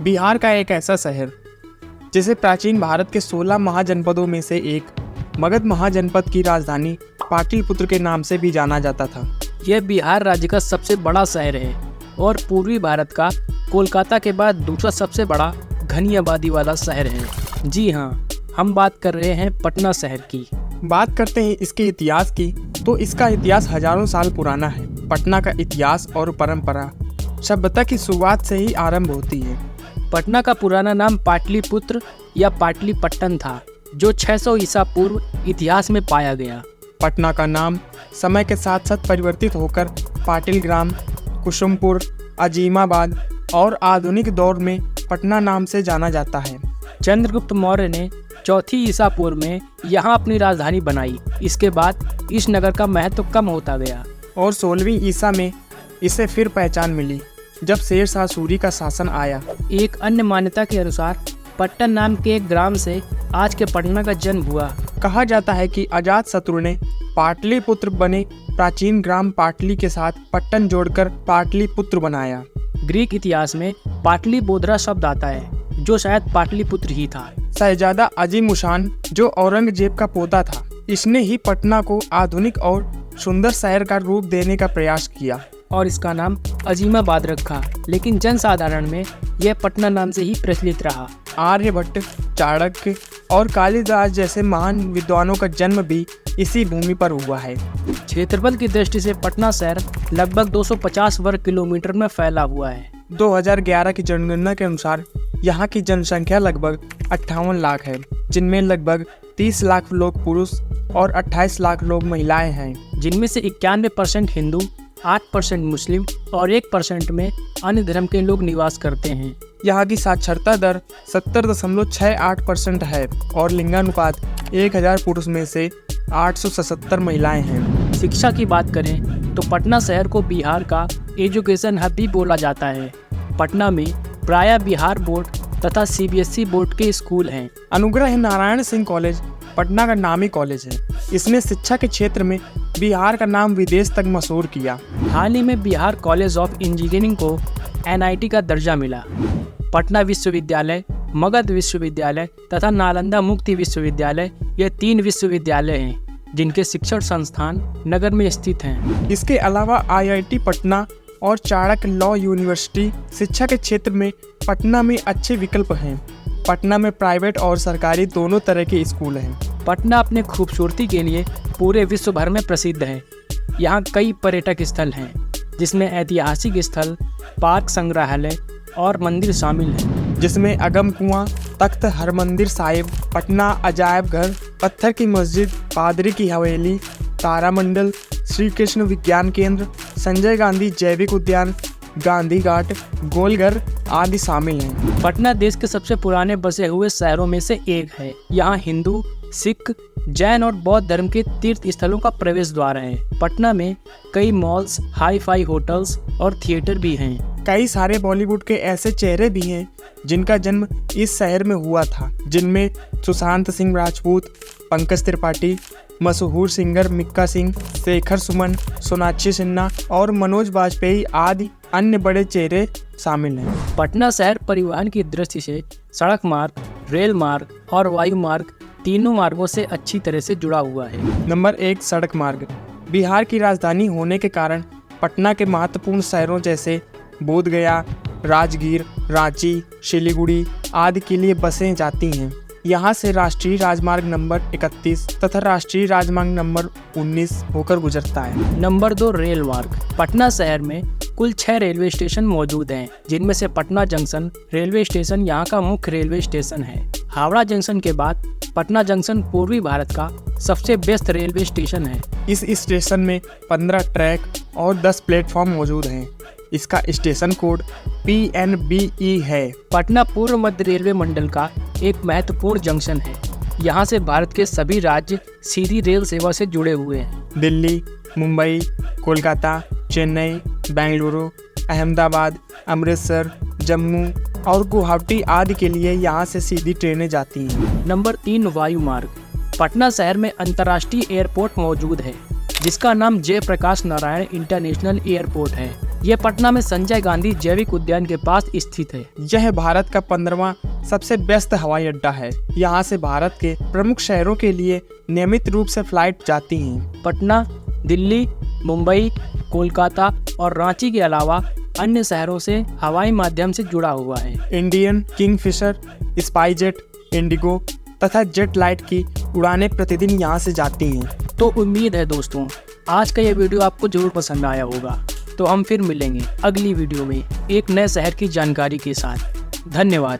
बिहार का एक ऐसा शहर जिसे प्राचीन भारत के 16 महाजनपदों में से एक मगध महाजनपद की राजधानी पाटलिपुत्र के नाम से भी जाना जाता था। यह बिहार राज्य का सबसे बड़ा शहर है और पूर्वी भारत का कोलकाता के बाद दूसरा सबसे बड़ा घनी आबादी वाला शहर है। जी हाँ, हम बात कर रहे हैं पटना शहर की। बात करते हैं इसके इतिहास की, तो इसका इतिहास हजारों साल पुराना है। पटना का इतिहास और परंपरा सभ्यता की शुरुआत से ही आरंभ होती है। पटना का पुराना नाम पाटलिपुत्र या पाटलिपट्टन था, जो 600 ईसा पूर्व इतिहास में पाया गया। पटना का नाम समय के साथ साथ परिवर्तित होकर पाटिलग्राम, कुसुमपुर, अजीमाबाद और आधुनिक दौर में पटना नाम से जाना जाता है। चंद्रगुप्त मौर्य ने 4वीं ईसा पूर्व में यहाँ अपनी राजधानी बनाई। इसके बाद इस नगर का महत्व कम होता गया और 16वीं ईसा में इसे फिर पहचान मिली जब शेरशाह सूरी का शासन आया। एक अन्य मान्यता के अनुसार पट्टन नाम के एक ग्राम से आज के पटना का जन्म हुआ। कहा जाता है कि अजातशत्रु ने पाटलिपुत्र बने प्राचीन ग्राम पाटली के साथ पट्टन जोड़कर पाटलिपुत्र बनाया। ग्रीक इतिहास में पाटली बोधरा शब्द आता है, जो शायद पाटलिपुत्र ही था। शहजादा अजीमुशान, जो औरंगजेब का पोता था, इसने ही पटना को आधुनिक और सुंदर शहर का रूप देने का प्रयास किया और इसका नाम अजीमाबाद रखा, लेकिन जनसाधारण में यह पटना नाम से ही प्रचलित रहा। आर्यभट्ट, चाणक्य और कालिदास जैसे महान विद्वानों का जन्म भी इसी भूमि पर हुआ है। क्षेत्रफल की दृष्टि से पटना शहर लगभग 250 वर्ग किलोमीटर में फैला हुआ है। 2011 की जनगणना के अनुसार यहाँ की जनसंख्या लगभग 58 लाख है, जिनमें लगभग 30 लाख लोग पुरुष और 28 लाख लोग महिलाएं हैं, जिनमें से 91% हिंदू, 8% मुस्लिम और 1% में अन्य धर्म के लोग निवास करते हैं। यहाँ की साक्षरता दर 70.68% है और लिंगानुपात 1000 पुरुष में से 877 महिलाएं हैं। शिक्षा की बात करें तो पटना शहर को बिहार का एजुकेशन हब भी बोला जाता है। पटना में प्रायः बिहार बोर्ड तथा CBSE बोर्ड के स्कूल हैं। अनुग्रह नारायण सिंह कॉलेज पटना का नामी कॉलेज है। इसने शिक्षा के क्षेत्र में बिहार का नाम विदेश तक मशहूर किया। हाल ही में बिहार कॉलेज ऑफ इंजीनियरिंग को NIT का दर्जा मिला। पटना विश्वविद्यालय, मगध विश्वविद्यालय तथा नालंदा मुक्ति विश्वविद्यालय, ये 3 विश्वविद्यालय हैं जिनके शिक्षण संस्थान नगर में स्थित हैं। इसके अलावा IIT पटना और चाणक्य लॉ यूनिवर्सिटी शिक्षा के क्षेत्र में पटना में अच्छे विकल्प हैं। पटना में प्राइवेट और सरकारी दोनों तरह के स्कूल हैं। पटना अपने खूबसूरती के लिए पूरे विश्व भर में प्रसिद्ध है। यहाँ कई पर्यटक स्थल हैं, जिसमें ऐतिहासिक स्थल, पार्क, संग्रहालय और मंदिर शामिल हैं, जिसमें अगम कुआं, तख्त हरमंदिर साहिब, पटना अजायब घर, पत्थर की मस्जिद, पादरी की हवेली, तारामंडल, श्री कृष्ण विज्ञान केंद्र, संजय गांधी जैविक उद्यान, गांधी घाट, गोलघर आदि शामिल हैं। पटना देश के सबसे पुराने बसे हुए शहरों में से एक है। यहाँ हिंदू, सिख, जैन और बौद्ध धर्म के तीर्थ स्थलों का प्रवेश द्वार है। पटना में कई मॉल्स, हाई-फाई होटल्स और थिएटर भी हैं। कई सारे बॉलीवुड के ऐसे चेहरे भी हैं जिनका जन्म इस शहर में हुआ था, जिनमें सुशांत सिंह राजपूत, पंकज त्रिपाठी, मशहूर सिंगर मिक्का सिंह, शेखर सुमन, सोनाक्षी सिन्हा और मनोज वाजपेयी आदि अन्य बड़े चेहरे शामिल हैं। पटना शहर परिवहन की दृष्टि से सड़क मार्ग, रेल मार्ग और वायु मार्ग तीनों मार्गों से अच्छी तरह से जुड़ा हुआ है। नंबर 1, सड़क मार्ग। बिहार की राजधानी होने के कारण पटना के महत्वपूर्ण शहरों जैसे बोधगया, राजगीर, रांची, सिलीगुड़ी आदि के लिए बसें जाती हैं। यहाँ से राष्ट्रीय राजमार्ग नंबर 31 तथा राष्ट्रीय राजमार्ग नंबर 19 होकर गुजरता है। नंबर 2, रेल मार्ग। पटना शहर में कुल 6 रेलवे स्टेशन मौजूद हैं, जिनमें से पटना जंक्शन रेलवे स्टेशन यहाँ का मुख्य रेलवे स्टेशन है। हावड़ा जंक्शन के बाद पटना जंक्शन पूर्वी भारत का सबसे व्यस्त रेलवे स्टेशन है। इस स्टेशन में 15 ट्रैक और 10 प्लेटफॉर्म मौजूद हैं। इसका स्टेशन कोड PNBE है। पटना पूर्व मध्य रेलवे मंडल का एक महत्वपूर्ण जंक्शन है। यहाँ से भारत के सभी राज्य सीधी रेल सेवा से जुड़े हुए हैं। दिल्ली, मुंबई, कोलकाता, चेन्नई, बेंगलुरु, अहमदाबाद, अमृतसर, जम्मू और गुवाहाटी आदि के लिए यहाँ से सीधी ट्रेनें जाती हैं। नंबर 3, वायु मार्ग। पटना शहर में अंतर्राष्ट्रीय एयरपोर्ट मौजूद है, जिसका नाम जयप्रकाश नारायण इंटरनेशनल एयरपोर्ट है। ये पटना में संजय गांधी जैविक उद्यान के पास स्थित है। यह भारत का 15वां सबसे व्यस्त हवाई अड्डा है। यहाँ से भारत के प्रमुख शहरों के लिए नियमित रूप से फ्लाइट जाती हैं। पटना दिल्ली, मुंबई, कोलकाता और रांची के अलावा अन्य शहरों से हवाई माध्यम से जुड़ा हुआ है। इंडियन, किंगफिशर, स्पाइसजेट, इंडिगो तथा जेट लाइट की उड़ानें प्रतिदिन यहाँ से जाती हैं। तो उम्मीद है दोस्तों आज का ये वीडियो आपको जरूर पसंद आया होगा। तो हम फिर मिलेंगे अगली वीडियो में एक नए शहर की जानकारी के साथ। धन्यवाद।